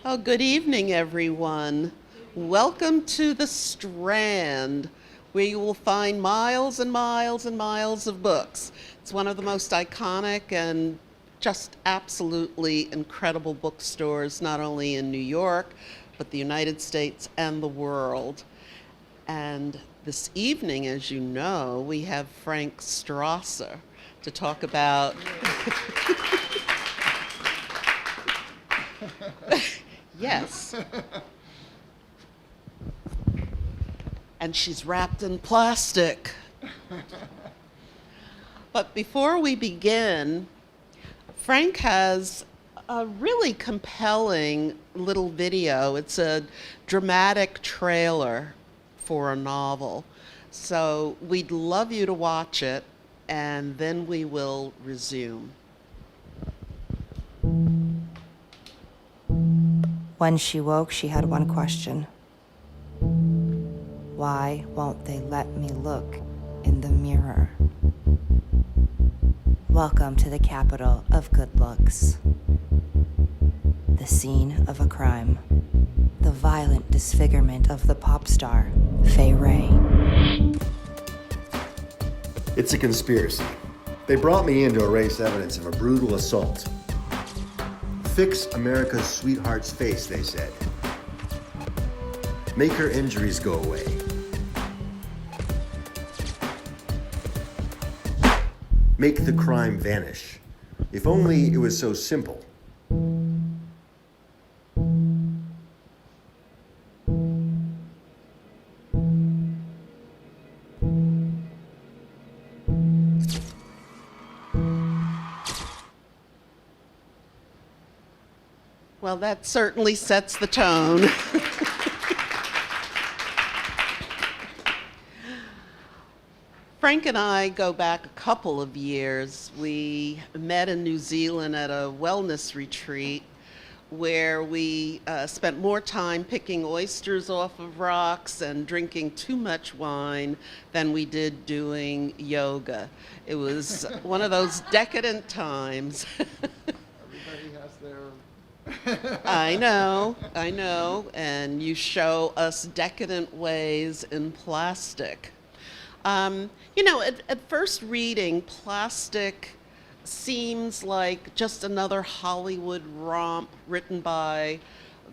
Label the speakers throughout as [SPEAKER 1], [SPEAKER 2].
[SPEAKER 1] Oh, good evening, everyone. Welcome to the Strand, where you will find miles and miles and miles of books. It's one of the most iconic and just absolutely incredible bookstores, not only in New York, but the United States and the world. And this evening, as you know, we have Frank Strausser to talk about yes. And she's wrapped in plastic. But before we begin, Frank has a really compelling little video. It's a dramatic trailer for a novel. So we'd love you to watch it, and then we will resume.
[SPEAKER 2] When she woke, she had one question. Why won't they let me look in the mirror? Welcome to the capital of good looks. The scene of a crime. The violent disfigurement of the pop star, Fay Wray.
[SPEAKER 3] It's a conspiracy. They brought me in to erase evidence of a brutal assault. Fix America's sweetheart's face, they said. Make her injuries go away. Make the crime vanish. If only it was so simple.
[SPEAKER 1] Well, that certainly sets the tone. Frank and I go back a couple of years. We met in New Zealand at a wellness retreat where we spent more time picking oysters off of rocks and drinking too much wine than we did doing yoga. It was one of those decadent times.
[SPEAKER 4] Everybody has their...
[SPEAKER 1] I know, and you show us decadent ways in plastic. At first reading, plastic seems like just another Hollywood romp written by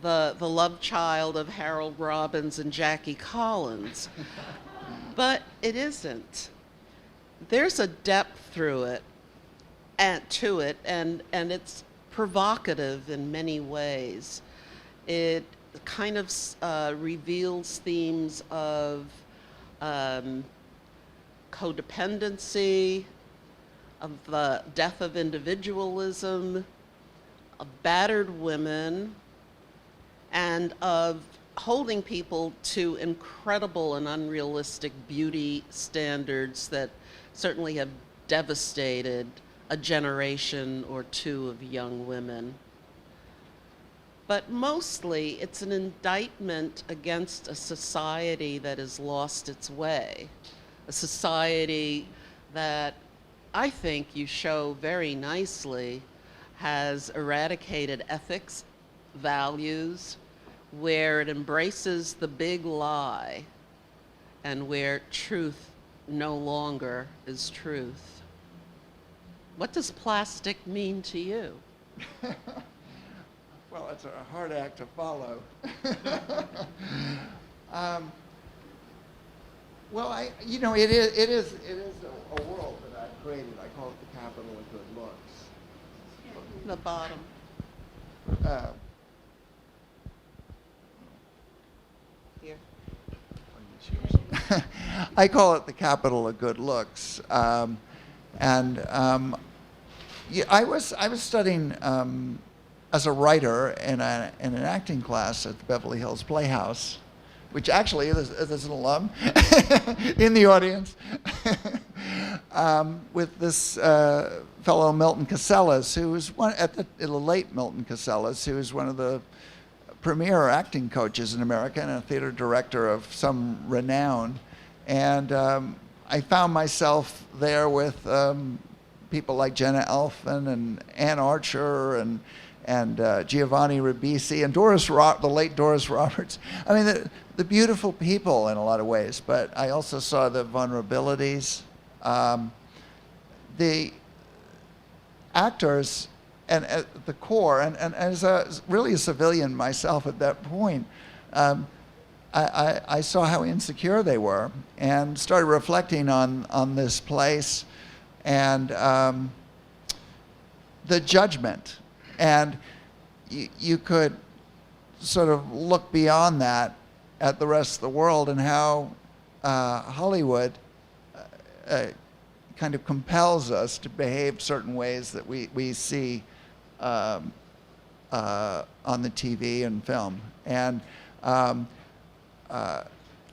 [SPEAKER 1] the love child of Harold Robbins and Jackie Collins. But it isn't. There's a depth to it, and it's provocative in many ways. It kind of reveals themes of codependency, of the death of individualism, of battered women, and of holding people to incredible and unrealistic beauty standards that certainly have devastated a generation or two of young women. But mostly, it's an indictment against a society that has lost its way, a society that I think you show very nicely has eradicated ethics, values, where it embraces the big lie and where truth no longer is truth. What does plastic mean to you?
[SPEAKER 4] Well, it's a hard act to follow. It is a world that I've created. I call it the capital of good looks.
[SPEAKER 1] The bottom. Here.
[SPEAKER 4] I call it the capital of good looks. I was studying as a writer in an acting class at the Beverly Hills Playhouse, which actually there's an alum in the audience, with this fellow Milton Casellas, who was the late Milton Casellas, who was one of the premier acting coaches in America and a theater director of some renown. And I found myself there with people like Jenna Elfman and Ann Archer and Giovanni Ribisi and the late Doris Roberts. I mean, the beautiful people in a lot of ways, but I also saw the vulnerabilities. The actors, and at the core, and as really a civilian myself at that point, I saw how insecure they were and started reflecting on this place and the judgment. And you could sort of look beyond that at the rest of the world and how Hollywood kind of compels us to behave certain ways that we see on the TV and film. And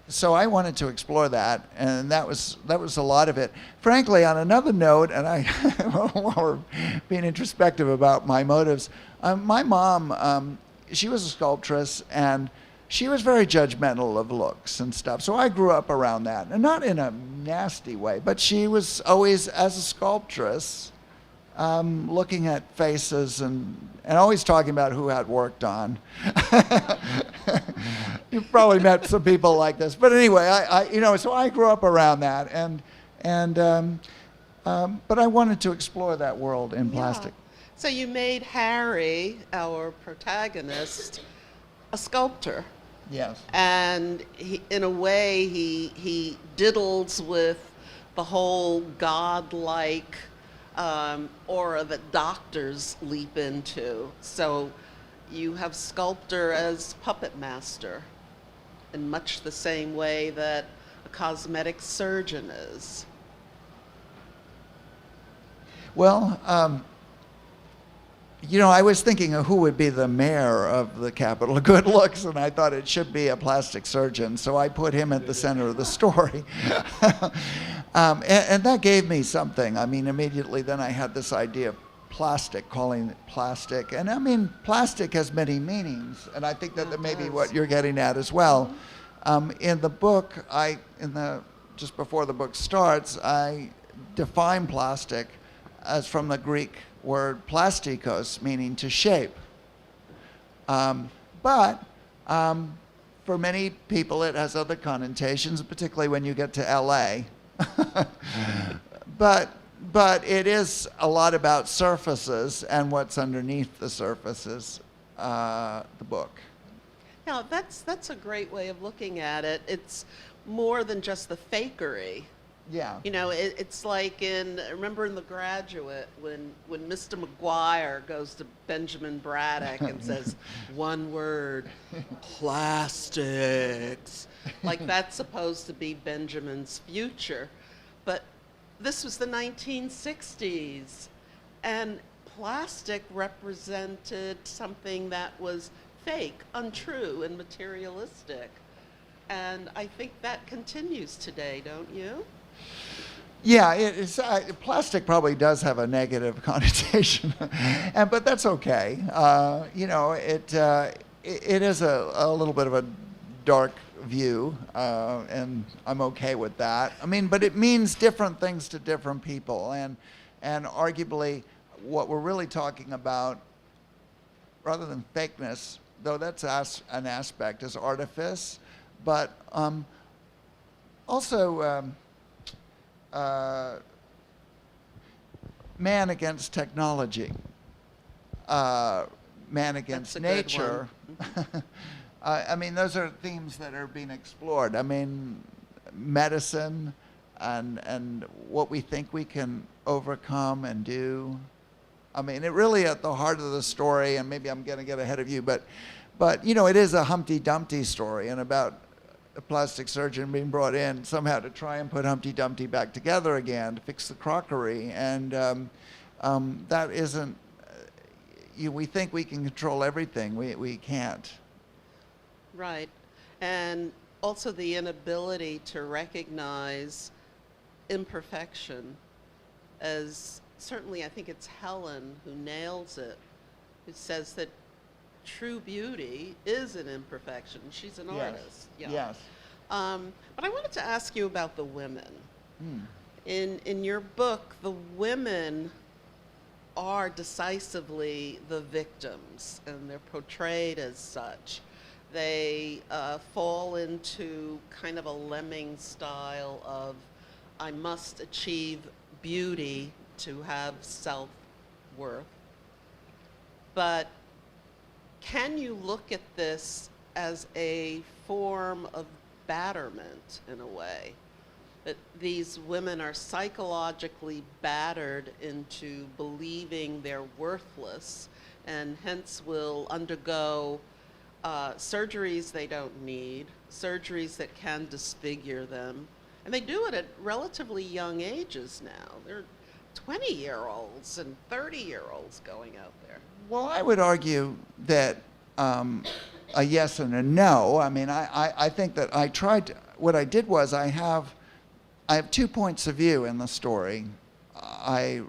[SPEAKER 4] so I wanted to explore that, and that was a lot of it. Frankly, on another note, and while we're being introspective about my motives, my mom, she was a sculptress, and she was very judgmental of looks and stuff. So I grew up around that, and not in a nasty way, but she was always, as a sculptress, looking at faces and always talking about who had worked on. You've probably met some people like this, but anyway, so I grew up around that, but I wanted to explore that world in plastic.
[SPEAKER 1] So you made Harry, our protagonist, a sculptor.
[SPEAKER 4] Yes.
[SPEAKER 1] And in a way, he diddles with the whole godlike aura that doctors leap into. So you have sculptor as puppet master in much the same way that a cosmetic surgeon is.
[SPEAKER 4] Well, I was thinking of who would be the mayor of the capital of good looks, and I thought it should be a plastic surgeon, so I put him at the center of the story. And that gave me something. I mean, immediately then I had this idea of plastic, calling it plastic. And I mean, plastic has many meanings, and I think that may be what you're getting at as well. In the book, just before the book starts, I define plastic as from the Greek word plastikos, meaning to shape. But for many people, it has other connotations, particularly when you get to LA. But it is a lot about surfaces and what's underneath the surfaces, the book.
[SPEAKER 1] Now, that's a great way of looking at it. It's more than just the fakery.
[SPEAKER 4] Yeah.
[SPEAKER 1] It's like remember in The Graduate when Mr. McGuire goes to Benjamin Braddock and says one word, plastics. Like that's supposed to be Benjamin's future. But this was the 1960s, and plastic represented something that was fake, untrue, and materialistic. And I think that continues today, don't you?
[SPEAKER 4] Yeah, plastic probably does have a negative connotation, but that's okay. It is a little bit of a dark view, and I'm okay with that. I mean, but it means different things to different people, and arguably, what we're really talking about, rather than fakeness, though that's an aspect, is artifice, but also. Man against technology, man against nature. I mean, those are themes that are being explored. I mean, medicine and what we think we can overcome and do. I mean, it really at the heart of the story, and maybe I'm going to get ahead of you, but it is a Humpty Dumpty story, and about a plastic surgeon being brought in somehow to try and put Humpty Dumpty back together again, to fix the crockery. And that isn't, we think we can control everything. We can't.
[SPEAKER 1] Right. And also the inability to recognize imperfection, as certainly I think it's Helen who nails it, who says that true beauty is an imperfection. She's an artist. Yeah.
[SPEAKER 4] Yes.
[SPEAKER 1] But I wanted to ask you about the women. In your book, the women are decisively the victims, and they're portrayed as such. They fall into kind of a lemming style of, I must achieve beauty to have self-worth. But can you look at this as a form of batterment in a way? That these women are psychologically battered into believing they're worthless and hence will undergo surgeries they don't need, surgeries that can disfigure them. And they do it at relatively young ages now. They're 20-year-olds and 30-year-olds going out there.
[SPEAKER 4] Well, I would argue that a yes and a no. I mean, I think that I tried to, what I did was I have 2 points of view in the story. I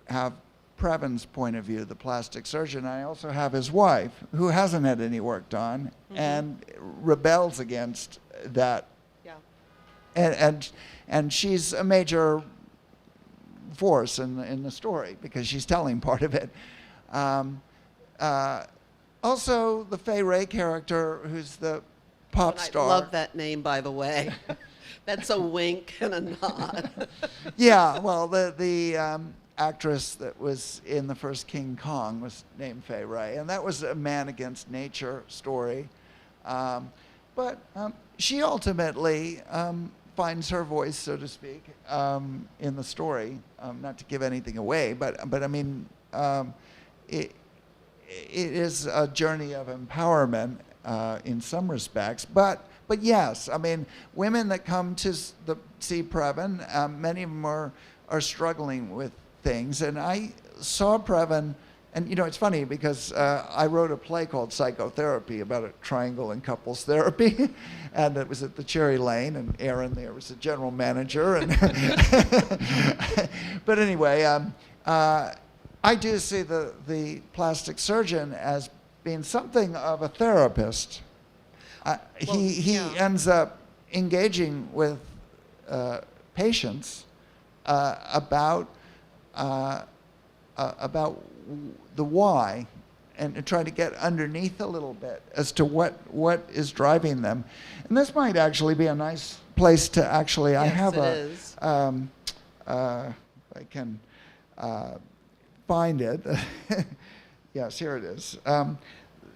[SPEAKER 4] have Previn's point of view, the plastic surgeon. I also have his wife, who hasn't had any work done and rebels against that. Yeah. And she's a major force in the story because she's telling part of it. Also, the Fay Wray character, who's the pop star.
[SPEAKER 1] I love that name, by the way. That's a wink and a nod.
[SPEAKER 4] Yeah, well, the actress that was in the first King Kong was named Fay Wray, and that was a man against nature story. But she ultimately finds her voice, so to speak, in the story. Not to give anything away, but I mean, it is a journey of empowerment in some respects. But yes, I mean, women that come to see Previn, many of them are struggling with things. And I saw Previn, and you know, it's funny because I wrote a play called Psychotherapy about a triangle in couples therapy, and it was at the Cherry Lane, and Aaron there was the general manager. And but anyway, I do see the plastic surgeon as being something of a therapist. He ends up engaging with patients about the why, and try to get underneath a little bit as to what is driving them. And this might actually be a nice place to actually.
[SPEAKER 1] Yes,
[SPEAKER 4] I have
[SPEAKER 1] it is.
[SPEAKER 4] I can find it. Yes, here it is.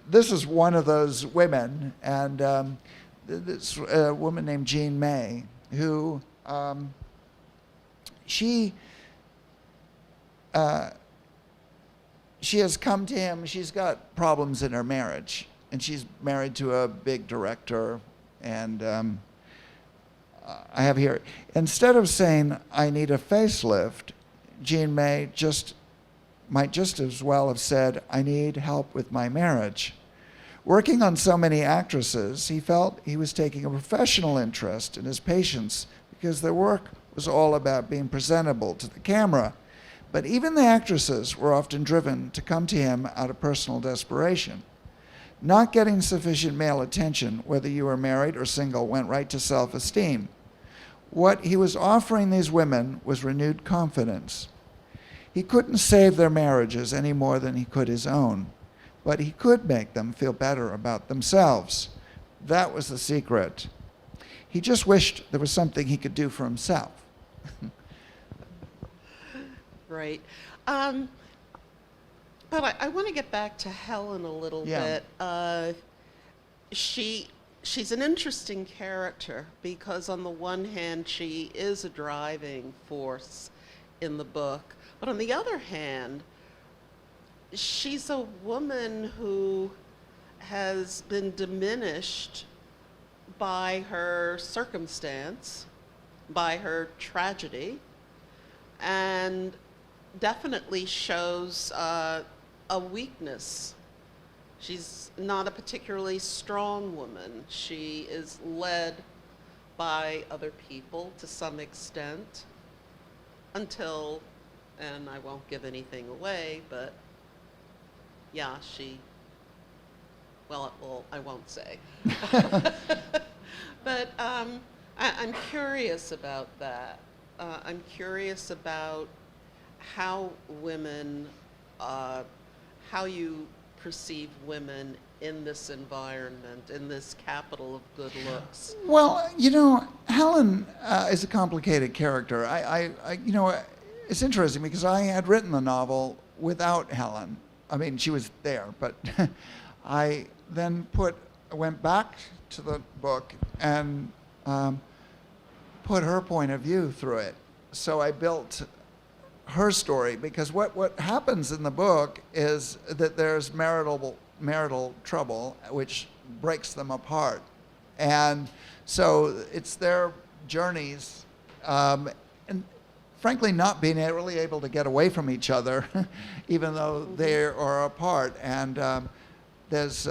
[SPEAKER 4] This is one of those women, and this woman named Jean May, who she has come to him. She's got problems in her marriage, and she's married to a big director. And I have here, instead of saying, I need a facelift, Jean May might just as well have said, I need help with my marriage. Working on so many actresses, he felt he was taking a professional interest in his patients because their work was all about being presentable to the camera. But even the actresses were often driven to come to him out of personal desperation. Not getting sufficient male attention, whether you were married or single, went right to self-esteem. What he was offering these women was renewed confidence. He couldn't save their marriages any more than he could his own, but he could make them feel better about themselves. That was the secret. He just wished there was something he could do for himself.
[SPEAKER 1] Right. But I want to get back to Helen a little bit. She's an interesting character because on the one hand, she is a driving force in the book. But on the other hand, she's a woman who has been diminished by her circumstance, by her tragedy, and definitely shows a weakness. She's not a particularly strong woman. She is led by other people to some extent until, and I won't give anything away, but yeah, well, I won't say. But I'm curious about that. I'm curious about how women, how you perceive women in this environment, in this capital of good looks.
[SPEAKER 4] Well, Helen is a complicated character. It's interesting because I had written the novel without Helen. I mean, she was there, but I then went back to the book and put her point of view through it. So I built her story, because what happens in the book is that there's marital trouble, which breaks them apart. And so it's their journeys, and frankly not being really able to get away from each other, even though they are apart. And there's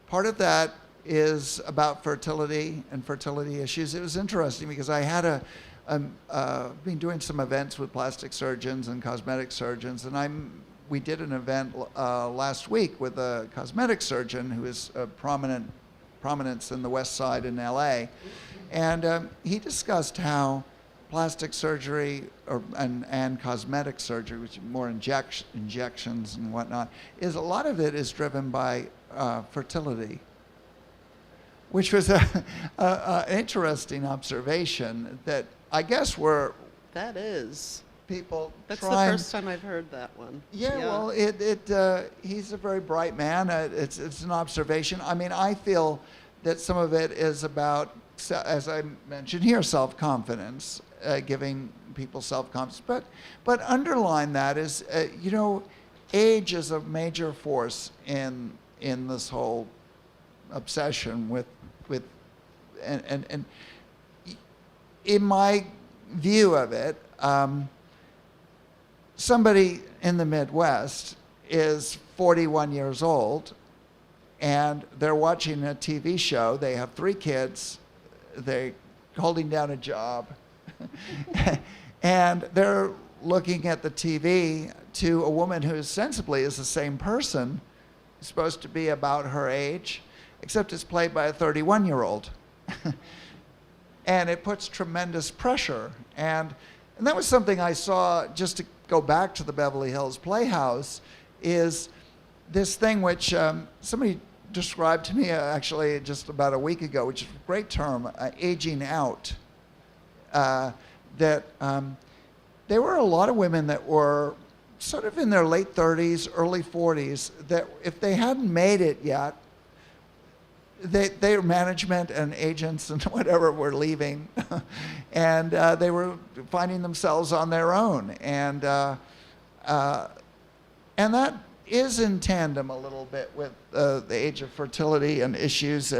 [SPEAKER 4] part of that is about fertility and fertility issues. It was interesting because I had been doing some events with plastic surgeons and cosmetic surgeons, and we did an event last week with a cosmetic surgeon who is a prominence in the West Side in LA, and he discussed how plastic surgery and cosmetic surgery, which is more injections and whatnot, a lot of it is driven by fertility, which was an interesting observation that I guess
[SPEAKER 1] That is.
[SPEAKER 4] people
[SPEAKER 1] That's
[SPEAKER 4] try
[SPEAKER 1] the first time I've heard that one.
[SPEAKER 4] Yeah, well, he's a very bright man. It's an observation. I mean, I feel that some of it is about, as I mentioned here, self-confidence, giving people self-confidence. But underlying that is, age is a major force in this whole obsession with and in my view of it, somebody in the Midwest is 41 years old and they're watching a TV show. They have 3 kids. They're holding down a job. And they're looking at the TV to a woman who sensibly is the same person, supposed to be about her age, except it's played by a 31-year-old. And it puts tremendous pressure. And that was something I saw, just to go back to the Beverly Hills Playhouse, is this thing which somebody described to me actually just about a week ago, which is a great term, aging out. That there were a lot of women that were sort of in their late 30s, early 40s, that if they hadn't made it yet, their management and agents and whatever were leaving, and they were finding themselves on their own, and that is in tandem a little bit with the age of fertility and issues,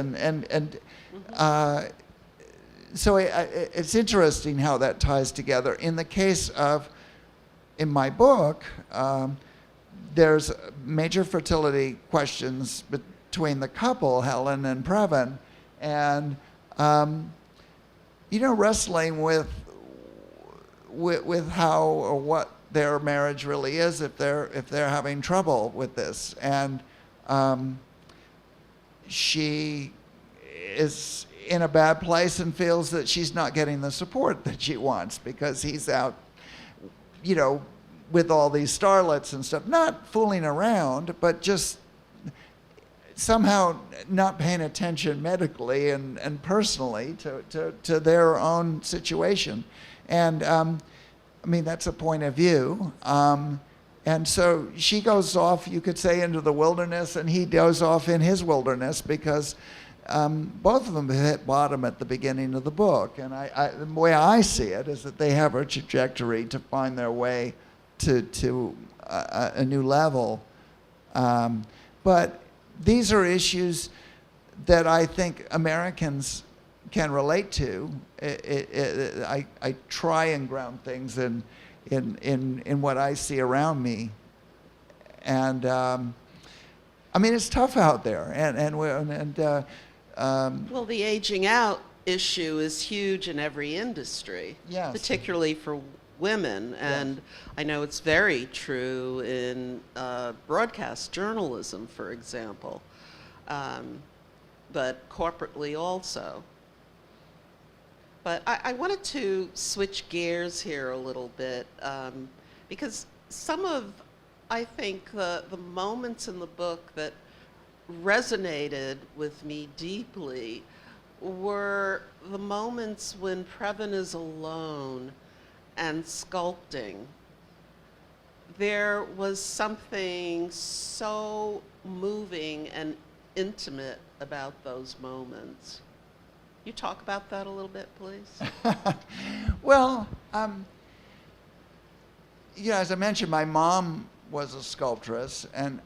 [SPEAKER 4] so it's interesting how that ties together. In the case of, in my book, there's major fertility questions between the couple, Helen and Previn, and wrestling with how or what their marriage really is if they're having trouble with this. And she is in a bad place and feels that she's not getting the support that she wants because he's out, with all these starlets and stuff, not fooling around, but just somehow not paying attention medically and personally to their own situation. And that's a point of view. And so she goes off, you could say, into the wilderness, and he goes off in his wilderness, because both of them hit bottom at the beginning of the book. And the way I see it is that they have a trajectory to find their way to a new level. But these are issues that I think Americans can relate to. I try and ground things in what I see around me, and it's tough out there.
[SPEAKER 1] Well, the aging out issue is huge in every industry,
[SPEAKER 4] yes,
[SPEAKER 1] particularly for women, and yes. I know it's very true in broadcast journalism, for example, but corporately also. But I wanted to switch gears here a little bit, because some of, I think, the moments in the book that resonated with me deeply were the moments when Previn is alone and sculpting. There was something so moving and intimate about those moments. You talk about that a little bit, please?
[SPEAKER 4] Well, as I mentioned, my mom was a sculptress, and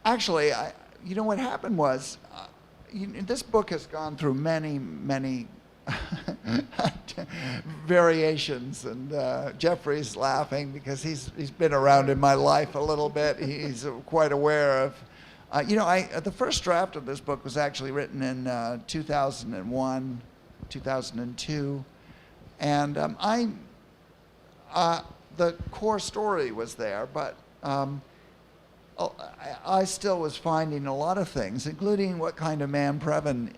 [SPEAKER 4] actually, what happened was, this book has gone through many variations, and Jeffrey's laughing because he's been around in my life a little bit. He's quite aware of. The first draft of this book was actually written in 2001, 2002, and the core story was there, but I still was finding a lot of things, including what kind of man Previn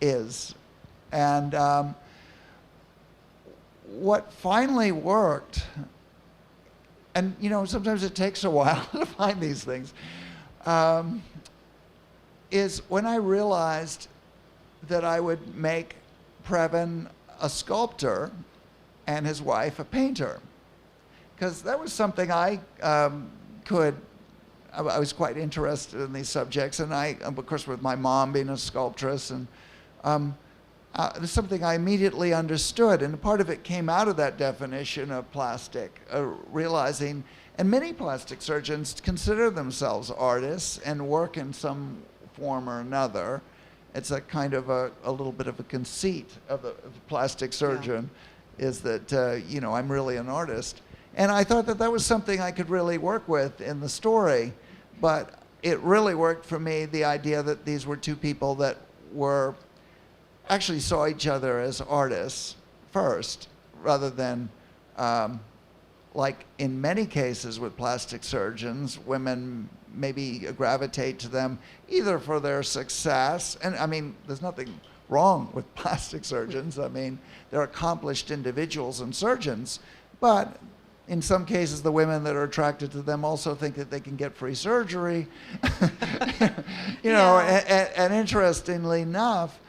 [SPEAKER 4] is. And what finally worked, and sometimes it takes a while to find these things, is when I realized that I would make Previn a sculptor and his wife a painter. Because that was something I was quite interested in these subjects, and of course, with my mom being a sculptress, and it was something I immediately understood, and part of it came out of that definition of plastic, realizing, and many plastic surgeons consider themselves artists and work in some form or another. It's a kind of a little bit of a conceit of a plastic surgeon, is that, I'm really an artist. And I thought that was something I could really work with in the story, but it really worked for me, the idea that these were two people that actually saw each other as artists first, rather than, like in many cases with plastic surgeons, women maybe gravitate to them either for their success, and there's nothing wrong with plastic surgeons. They're accomplished individuals and surgeons, but in some cases, the women that are attracted to them also think that they can get free surgery. And interestingly enough,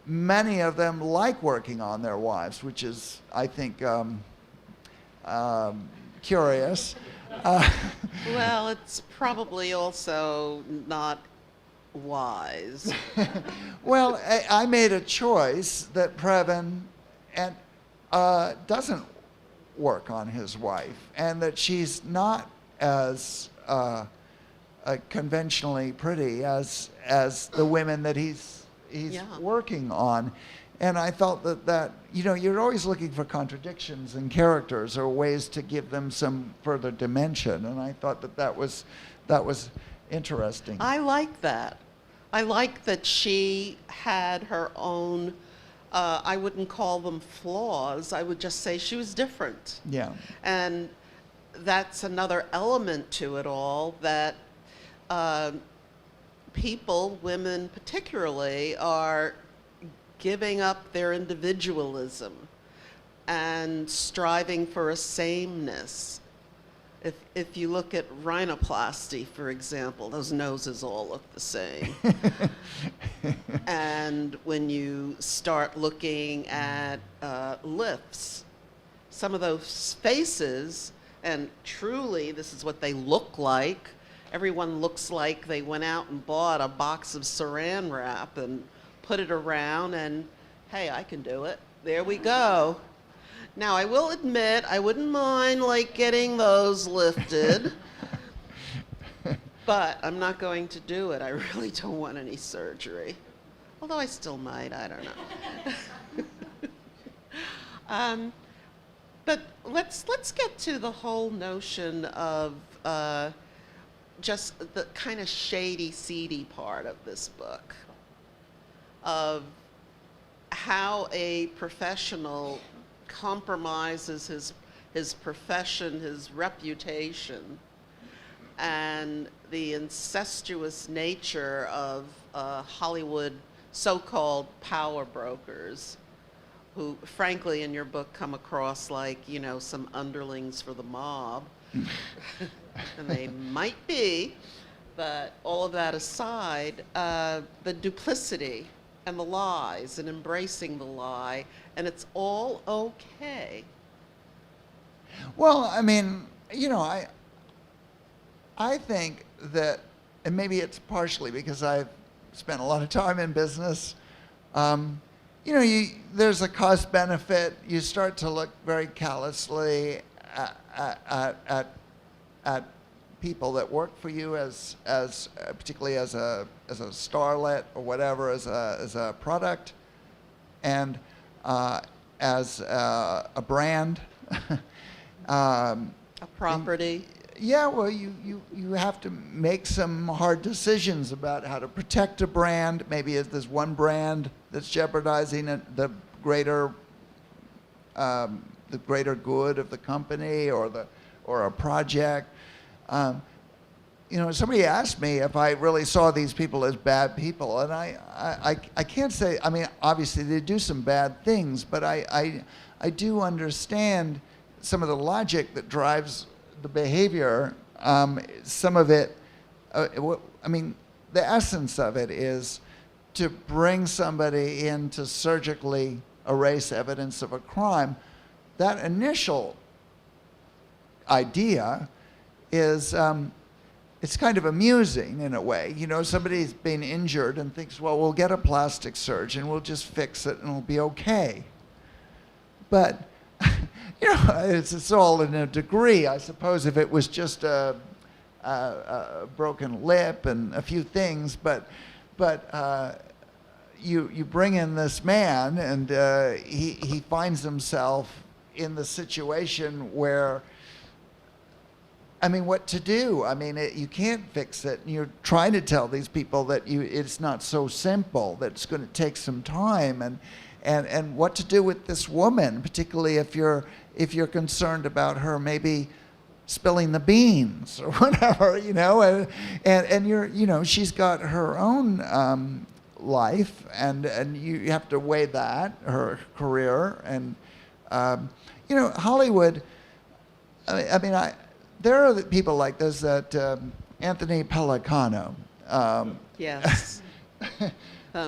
[SPEAKER 4] many of them like working on their wives, which is, I think, curious.
[SPEAKER 1] Well, it's probably also not wise.
[SPEAKER 4] Well, I made a choice that Previn doesn't work on his wife, and that she's not as conventionally pretty as the women that he's working on. And I felt that you're always looking for contradictions in characters or ways to give them some further dimension, and I thought that was interesting.
[SPEAKER 1] I like that. I like that she had her own, I wouldn't call them flaws, I would just say she was different.
[SPEAKER 4] Yeah.
[SPEAKER 1] And that's another element to it all, that people, women particularly, are giving up their individualism and striving for a sameness. If you look at rhinoplasty, for example, those noses all look the same. And when you start looking at lifts, some of those faces, and truly this is what they look like. Everyone looks like they went out and bought a box of saran wrap and put it around, and hey, I can do it. There we go. Now, I will admit, I wouldn't mind getting those lifted, but I'm not going to do it. I really don't want any surgery. Although I still might, I don't know. But let's get to the whole notion of just the kind of shady, seedy part of this book, of how a professional compromises his profession, his reputation, and the incestuous nature of Hollywood so-called power brokers who, frankly, in your book come across like, some underlings for the mob. And they might be, but all of that aside, the duplicity and the lies and embracing the lie, and it's all okay.
[SPEAKER 4] Well, I mean, I think that, and maybe it's partially because I've spent a lot of time in business, there's a cost benefit. You start to look very callously at people that work for you as particularly as a starlet or whatever, as a product, and as a brand.
[SPEAKER 1] A property.
[SPEAKER 4] Yeah, well, you have to make some hard decisions about how to protect a brand. Maybe if there's one brand that's jeopardizing the greater good of the company or a project. Somebody asked me if I really saw these people as bad people, and I can't say. I mean, obviously they do some bad things, but I do understand some of the logic that drives the behavior. Some of it, the essence of it is to bring somebody in to surgically erase evidence of a crime. That initial idea is it's kind of amusing in a way. Somebody's been injured and thinks, well, we'll get a plastic surgeon, we'll just fix it and it'll be okay. But it's all in a degree. I suppose if it was just a broken lip and a few things, but you bring in this man and he finds himself in the situation where, what to do? You can't fix it. And you're trying to tell these people that it's not so simple, that it's going to take some time, and what to do with this woman, particularly if you're concerned about her maybe spilling the beans or whatever, and you're, she's got her own life, and you have to weigh that, her career, and Hollywood. There are people like this that Anthony Pellicano.
[SPEAKER 1] Yes.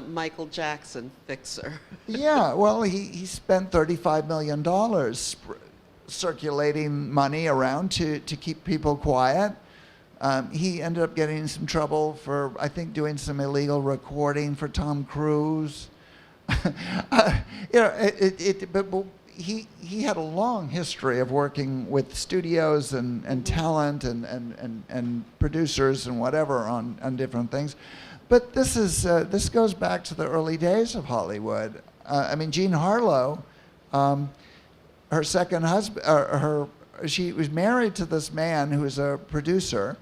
[SPEAKER 1] Michael Jackson fixer.
[SPEAKER 4] Yeah, well, he spent $35 million circulating money around to keep people quiet. He ended up getting in some trouble for, I think, doing some illegal recording for Tom Cruise. But he had a long history of working with studios and talent and producers and whatever on different things. But this goes back to the early days of Hollywood. Jean Harlow, her second husband, she was married to this man who was a producer,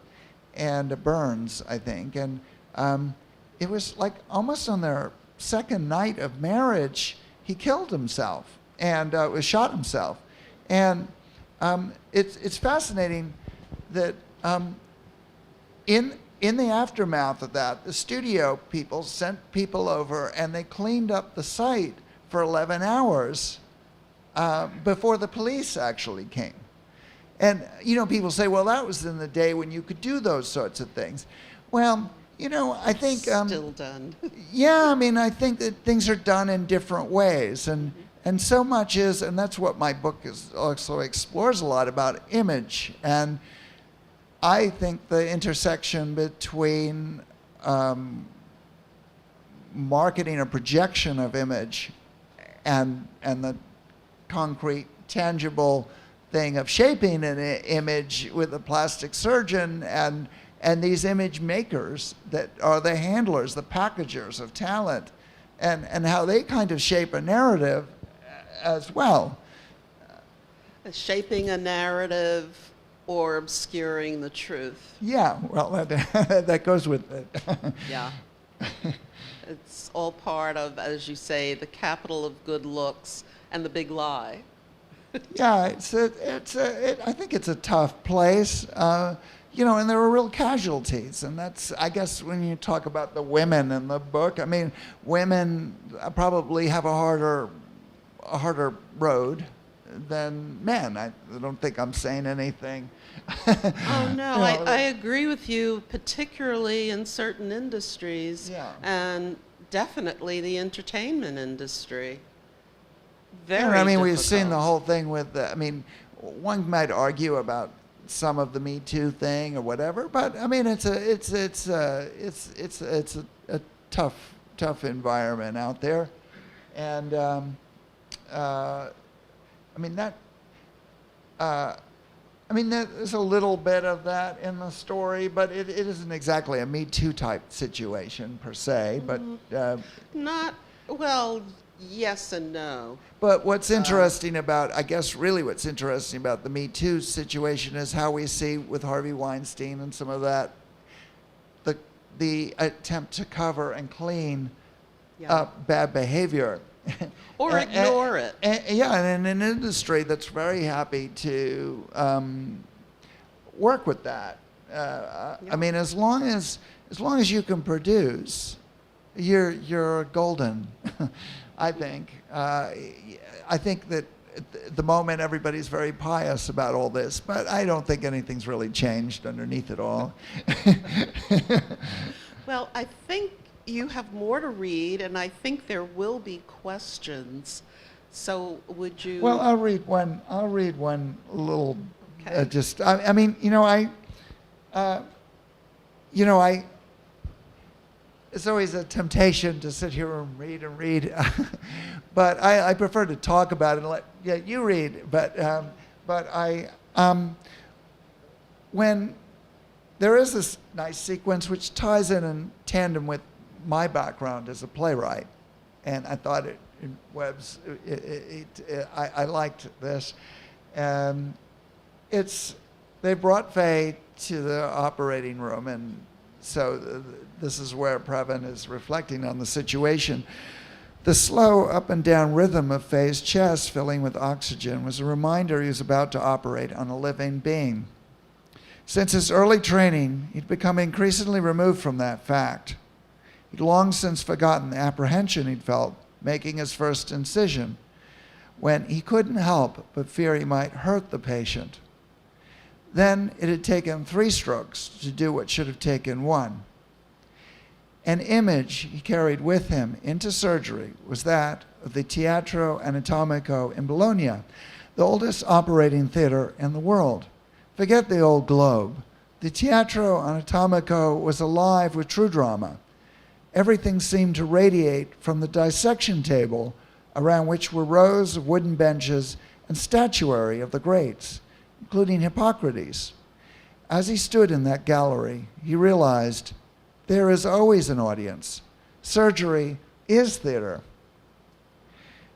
[SPEAKER 4] and Burns, I think, and it was like almost on their second night of marriage, he killed himself and shot himself, and it's fascinating that in the aftermath of that, the studio people sent people over and they cleaned up the site for 11 hours before the police actually came. And, people say, well, that was in the day when you could do those sorts of things. Well, I think...
[SPEAKER 1] Still done.
[SPEAKER 4] Yeah, I think that things are done in different ways. And so much is, and that's what my book also explores a lot about, image. And I think the intersection between marketing a projection of image and the concrete, tangible thing of shaping an image with a plastic surgeon and these image makers that are the handlers, the packagers of talent, and how they kind of shape a narrative as well.
[SPEAKER 1] Shaping a narrative or obscuring the truth.
[SPEAKER 4] Yeah, well, that goes with it.
[SPEAKER 1] Yeah. It's all part of, as you say, the capital of good looks and the big lie.
[SPEAKER 4] Yeah, I think it's a tough place, and there are real casualties, and that's, I guess, when you talk about the women in the book. Women probably have a a harder road than men. I don't think I'm saying anything.
[SPEAKER 1] Oh, no,
[SPEAKER 4] You know,
[SPEAKER 1] I agree with you, particularly in certain industries.
[SPEAKER 4] Yeah.
[SPEAKER 1] And definitely the entertainment industry. Very
[SPEAKER 4] And I mean, we've
[SPEAKER 1] difficult.
[SPEAKER 4] seen the whole thing with I mean, one might argue about some of the Me Too thing or whatever, but I mean, it's a tough environment out there, and I mean there's a little bit of that in the story, but it isn't exactly a Me Too type situation per se, but.
[SPEAKER 1] Not, well, yes and no.
[SPEAKER 4] But what's interesting about, I guess really what's interesting about the Me Too situation is how we see with Harvey Weinstein and some of that, the attempt to cover and clean up bad behavior.
[SPEAKER 1] Or ignore it.
[SPEAKER 4] Yeah, and in an industry that's very happy to work with that. I mean, as long as you can produce, you're golden. I think. I think that at the moment everybody's very pious about all this, but I don't think anything's really changed underneath it all.
[SPEAKER 1] Well, I think you have more to read, and I think there will be questions. So would you?
[SPEAKER 4] Well, I'll read one little.
[SPEAKER 1] Okay.
[SPEAKER 4] I mean, it's always a temptation to sit here and read, but I prefer to talk about it and let you read. But when there is this nice sequence which ties in tandem with my background as a playwright, and I thought I liked this. They brought Fay to the operating room, and so this is where Previn is reflecting on the situation. The slow up and down rhythm of Fay's chest filling with oxygen was a reminder he was about to operate on a living being. Since his early training, he'd become increasingly removed from that fact. He'd long since forgotten the apprehension he'd felt making his first incision, when he couldn't help but fear he might hurt the patient. Then it had taken 3 strokes to do what should have taken 1. An image he carried with him into surgery was that of the Teatro Anatomico in Bologna, the oldest operating theater in the world. Forget the old globe. The Teatro Anatomico was alive with true drama. Everything seemed to radiate from the dissection table, around which were rows of wooden benches and statuary of the greats, including Hippocrates. As he stood in that gallery, he realized there is always an audience. Surgery is theater.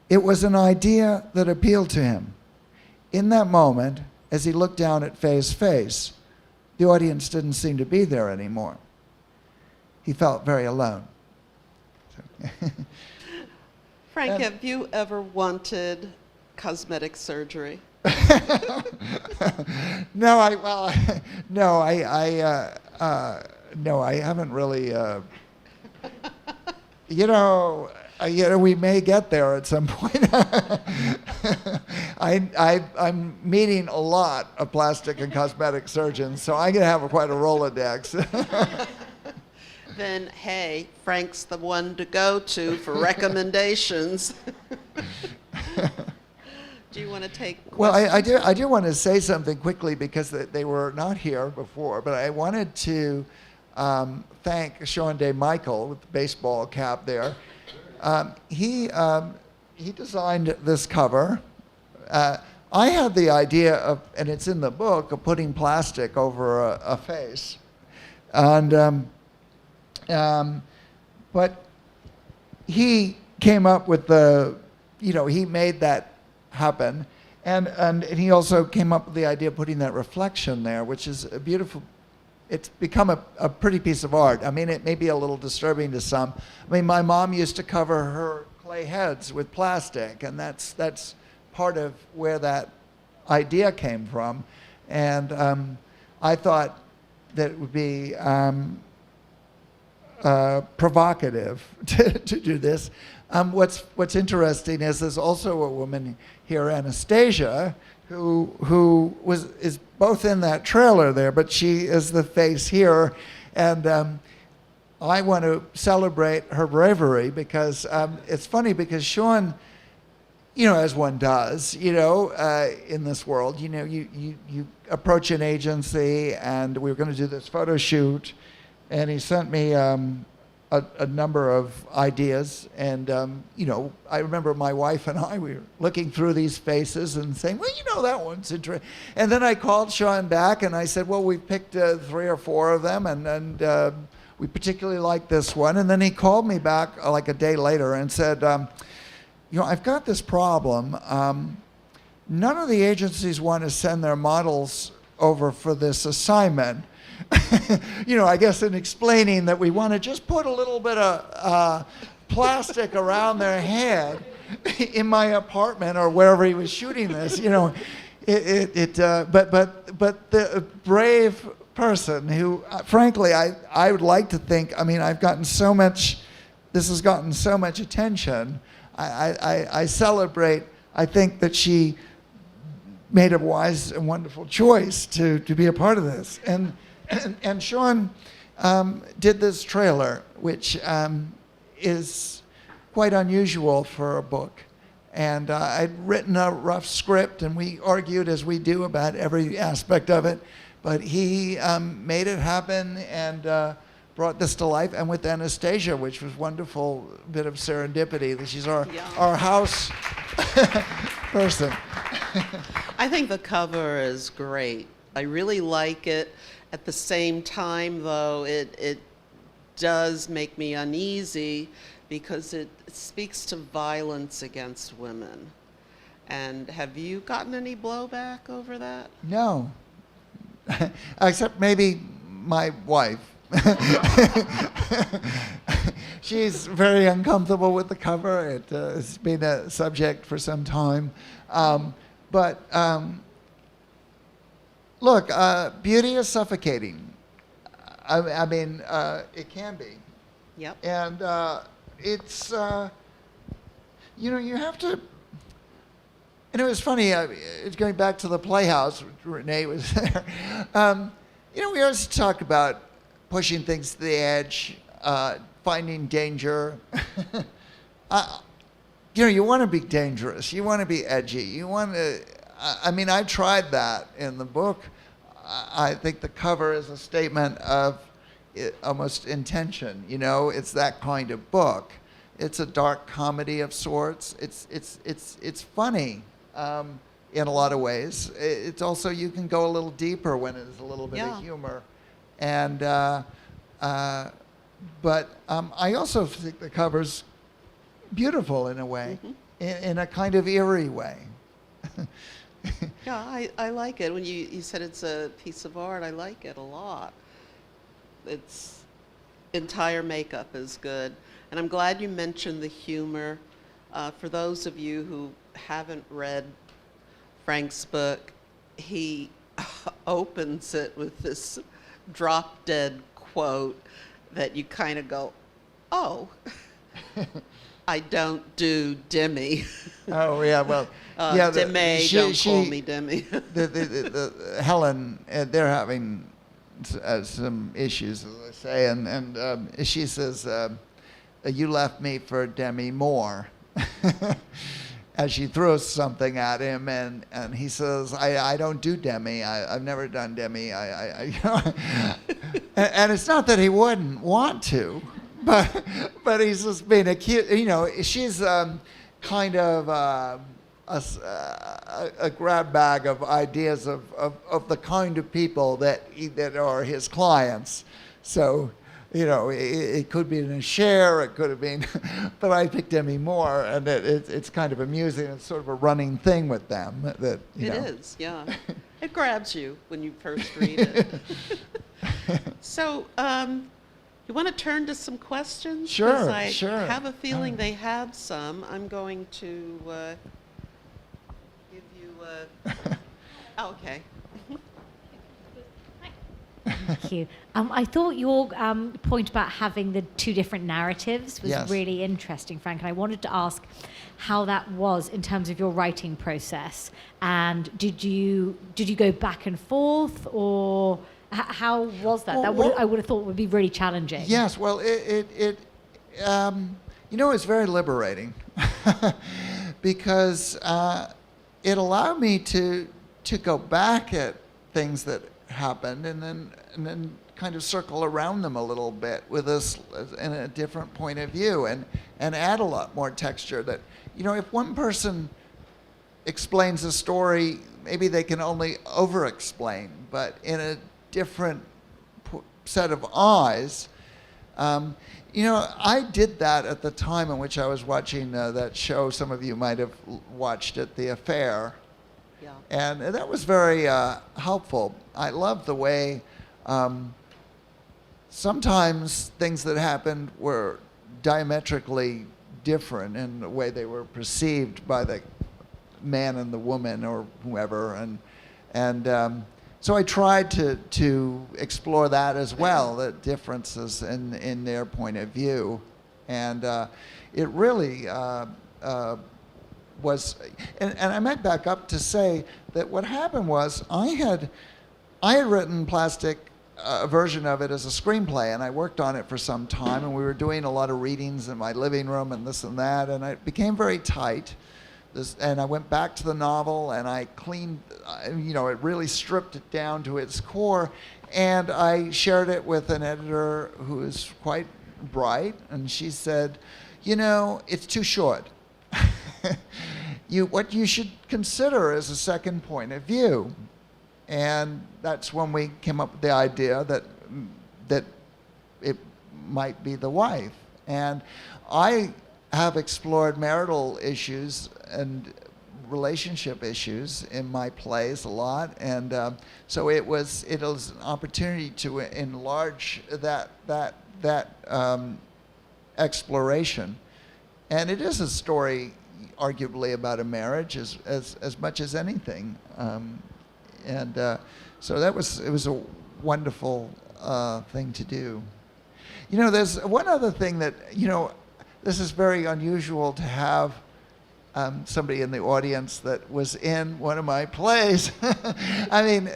[SPEAKER 4] It was an idea that appealed to him. In that moment, as he looked down at Fay's face, the audience didn't seem to be there anymore. He felt very alone.
[SPEAKER 1] Frank, have you ever wanted cosmetic surgery?
[SPEAKER 4] No, I haven't really. We may get there at some point. I'm meeting a lot of plastic and cosmetic surgeons, so I'm gonna have quite a Rolodex.
[SPEAKER 1] Then, hey, Frank's the one to go to for recommendations. Do you want to take questions?
[SPEAKER 4] Well, I do want to say something quickly because they were not here before, but I wanted to thank Sean Day Michael with the baseball cap there. He designed this cover. I had the idea of, and it's in the book, of putting plastic over a face, and but he came up with he made that happen, and he also came up with the idea of putting that reflection there, which is a beautiful. It's become a pretty piece of art. I mean, it may be a little disturbing to some. I mean, my mom used to cover her clay heads with plastic, and that's part of where that idea came from. And I thought that it would be provocative to do this. What's interesting is there's also a woman here, Anastasia, who is both in that trailer there, but she is the face here, and I want to celebrate her bravery because it's funny because Sean, as one does, in this world, you approach an agency, and we were going to do this photo shoot, and he sent me a number of ideas, and I remember my wife and I, we were looking through these faces and saying, well, that one's interesting. And then I called Sean back and I said, well, we picked 3 or 4 of them, and we particularly like this one. And then he called me back like a day later and said, I've got this problem. None of the agencies want to send their models over for this assignment. I guess in explaining that we want to just put a little bit of plastic around their head in my apartment or wherever he was shooting this. But the brave person who, frankly, I would like to think. I've gotten so much. This has gotten so much attention. I celebrate. I think that she made a wise and wonderful choice to be a part of this. And Sean did this trailer, which is quite unusual for a book. And I'd written a rough script, and we argued, as we do, about every aspect of it. But he made it happen and brought this to life. And with Anastasia, which was wonderful bit of serendipity, that she's our house person.
[SPEAKER 1] I think the cover is great. I really like it. At the same time, though, it does make me uneasy because it speaks to violence against women. And have you gotten any blowback over that?
[SPEAKER 4] No. Except maybe my wife. She's very uncomfortable with the cover. It's been a subject for some time. Look, beauty is suffocating. It can be.
[SPEAKER 1] Yep.
[SPEAKER 4] And it's, you have to, and it was funny, it's going back to the Playhouse, Renee was there. We always talk about pushing things to the edge, finding danger. You want to be dangerous. You want to be edgy. You want to, I tried that in the book. I think the cover is a statement of almost intention. It's that kind of book. It's a dark comedy of sorts. It's funny in a lot of ways. It's also, you can go a little deeper when it's a little bit of humor. And but I also think the cover's beautiful in a way, in a kind of eerie way.
[SPEAKER 1] Yeah, I like it. When you said it's a piece of art, I like it a lot. Its entire makeup is good. And I'm glad you mentioned the humor. For those of you who haven't read Frank's book, he opens it with this drop-dead quote that you kind of go, oh, I don't do Demi.
[SPEAKER 4] Oh, yeah, well,
[SPEAKER 1] Demi, don't call me Demi.
[SPEAKER 4] the Helen, they're having some issues, as I say, and she says, you left me for Demi Moore. As she throws something at him, and he says, I don't do Demi. I've never done Demi. And it's not that he wouldn't want to, but he's just being accused. She's kind of a grab bag of ideas of the kind of people that are his clients. So, it could be in a share, it could have been, but I picked Demi Moore, and it's kind of amusing. It's sort of a running thing with them. It
[SPEAKER 1] is, yeah. It grabs you when you first read it. So, you want to turn to some questions?
[SPEAKER 4] Sure,
[SPEAKER 1] I
[SPEAKER 4] sure.
[SPEAKER 1] have a feeling they have some. I'm going to give you. Okay.
[SPEAKER 5] Thank you. I thought your point about having the two different narratives was
[SPEAKER 4] Yes.
[SPEAKER 5] really interesting, Frank, and I wanted to ask how that was in terms of your writing process. And did you go back and forth, or how was that? I would have thought would be really challenging.
[SPEAKER 4] Yes, well, it's very liberating because it allowed me to go back at things that happened and then kind of circle around them a little bit with us in a different point of view and add a lot more texture. That, if one person explains a story, maybe they can only over-explain, but in a different set of eyes. I did that at the time in which I was watching that show. Some of you might have watched it, The Affair.
[SPEAKER 1] Yeah.
[SPEAKER 4] And that was very helpful. I love the way sometimes things that happened were diametrically different in the way they were perceived by the man and the woman or whoever. And so I tried to explore that as well, the differences in their point of view. And it really was, and I might back up to say that what happened was I had written a version of it as a screenplay, and I worked on it for some time, and we were doing a lot of readings in my living room and this and that, and it became very tight. And I went back to the novel, and I cleaned, it really stripped it down to its core, and I shared it with an editor who is quite bright, and she said, it's too short. What you should consider is a second point of view. And that's when we came up with the idea that it might be the wife. And I have explored marital issues and relationship issues in my plays a lot, and so it was an opportunity to enlarge that exploration. And it is a story, arguably, about a marriage as much as anything. So it was a wonderful thing to do. There's one other thing that, this is very unusual to have somebody in the audience that was in one of my plays. I mean,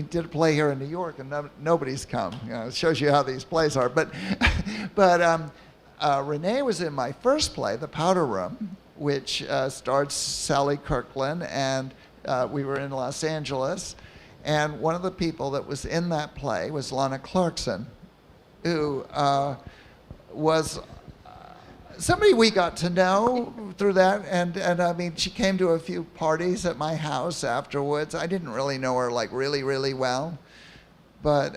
[SPEAKER 4] did a play here in New York and nobody's come. It shows you how these plays are. But Renee was in my first play, The Powder Room, which starred Sally Kirkland, and we were in Los Angeles. And one of the people that was in that play was Lana Clarkson, who was somebody we got to know through that, and she came to a few parties at my house afterwards. I didn't really know her really, really well, but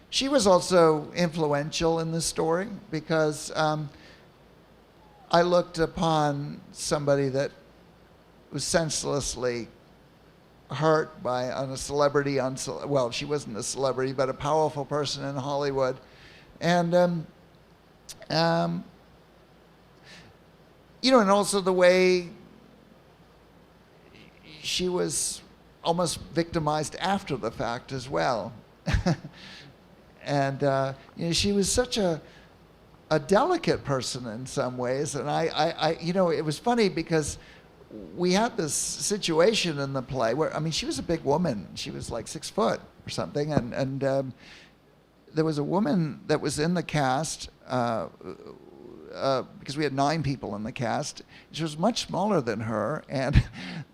[SPEAKER 4] she was also influential in the story because I looked upon somebody that was senselessly hurt by a celebrity well, she wasn't a celebrity, but a powerful person in Hollywood, and and also the way she was almost victimized after the fact as well. And she was such a delicate person in some ways, and I it was funny because we had this situation in the play where, she was a big woman. She was like 6 foot or something, and there was a woman that was in the cast, because we had 9 people in the cast. She was much smaller than her, and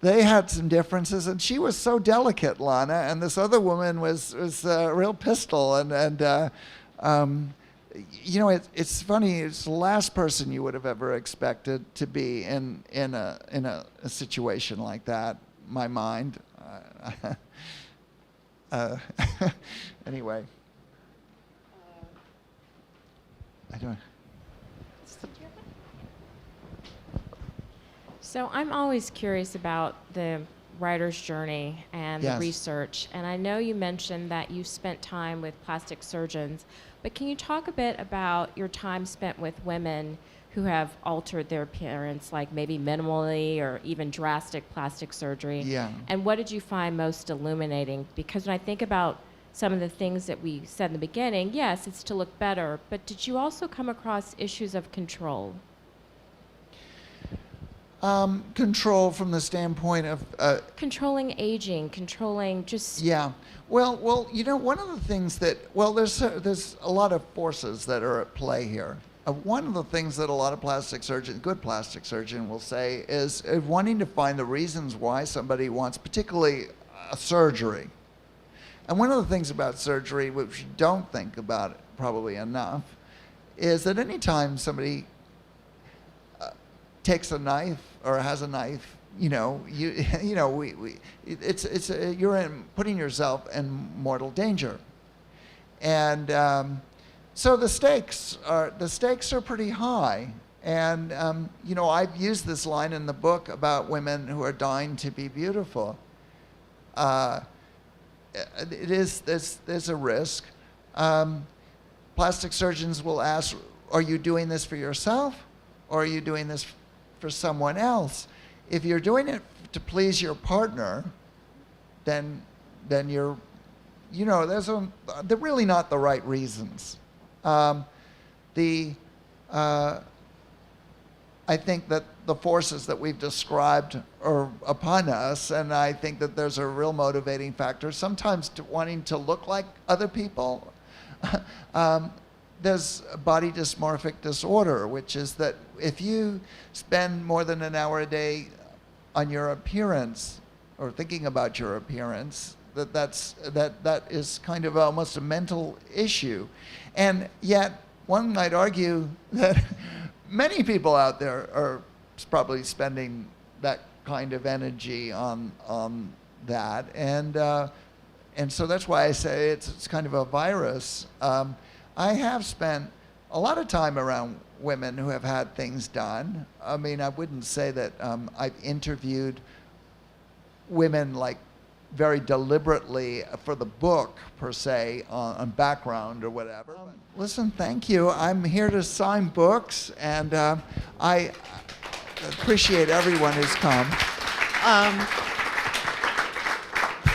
[SPEAKER 4] they had some differences, and she was so delicate, Lana, and this other woman was a real pistol, it's funny. It's the last person you would have ever expected to be in a situation like that. My mind. Anyway. I don't.
[SPEAKER 6] So I'm always curious about the writer's journey and
[SPEAKER 4] Yes.
[SPEAKER 6] the research. And I know you mentioned that you spent time with plastic surgeons, but can you talk a bit about your time spent with women who have altered their appearance, like maybe minimally or even drastic plastic surgery.
[SPEAKER 4] Yeah.
[SPEAKER 6] And what did you find most illuminating? Because when I think about some of the things that we said in the beginning, yes, it's to look better, but did you also come across issues of control?
[SPEAKER 4] Control from the standpoint of
[SPEAKER 6] Controlling aging, controlling just...
[SPEAKER 4] yeah. Well, one of the things that, there's a lot of forces that are at play here. One of the things that a lot of good plastic surgeon will say is wanting to find the reasons why somebody wants, particularly a surgery. And one of the things about surgery, which you don't think about it probably enough, is that anytime somebody takes a knife or has a knife, you're putting yourself in mortal danger, and so the stakes are pretty high. And I've used this line in the book about women who are dying to be beautiful. There's a risk. Plastic surgeons will ask, are you doing this for yourself, or are you doing this for someone else? If you're doing it to please your partner, then they're really not the right reasons. I think that the forces that we've described are upon us, and I think that there's a real motivating factor, sometimes to wanting to look like other people. There's body dysmorphic disorder, which is that if you spend more than an hour a day on your appearance or thinking about your appearance, that is kind of almost a mental issue. And yet, one might argue that many people out there are probably spending that kind of energy on that, and so that's why I say it's kind of a virus. I have spent a lot of time around women who have had things done. I mean, I wouldn't say that I've interviewed women like very deliberately for the book per se on background or whatever. Listen, thank you. I'm here to sign books, and I appreciate everyone who's come.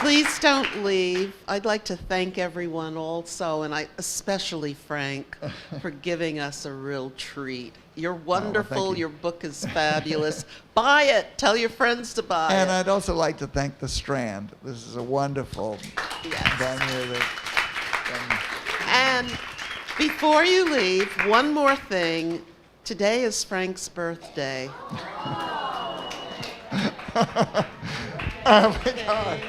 [SPEAKER 1] Please don't leave. I'd like to thank everyone also, and especially Frank, for giving us a real treat. You're wonderful.
[SPEAKER 4] you.
[SPEAKER 1] Your book is fabulous. Buy it. Tell your friends to buy
[SPEAKER 4] And
[SPEAKER 1] it.
[SPEAKER 4] I'd also like to thank the Strand. This is a wonderful venue.
[SPEAKER 1] And before you leave, one more thing. Today is Frank's birthday.
[SPEAKER 4] Oh my God.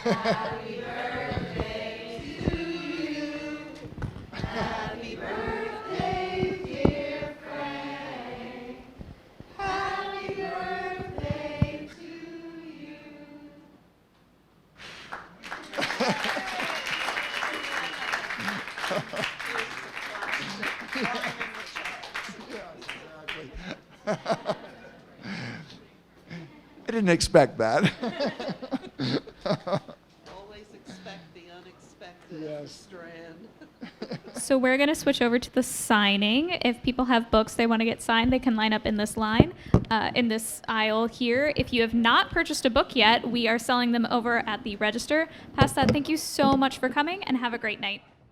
[SPEAKER 1] Happy birthday to you. Happy birthday, dear Frank. Happy birthday to you.
[SPEAKER 4] I didn't expect that.
[SPEAKER 1] Always expect the unexpected,
[SPEAKER 4] Yes.
[SPEAKER 1] Strand.
[SPEAKER 7] So we're going to switch over to the signing. If people have books they want to get signed, they can line up in this line, in this aisle here. If you have not purchased a book yet, we are selling them over at the register. Past that, thank you so much for coming, and have a great night.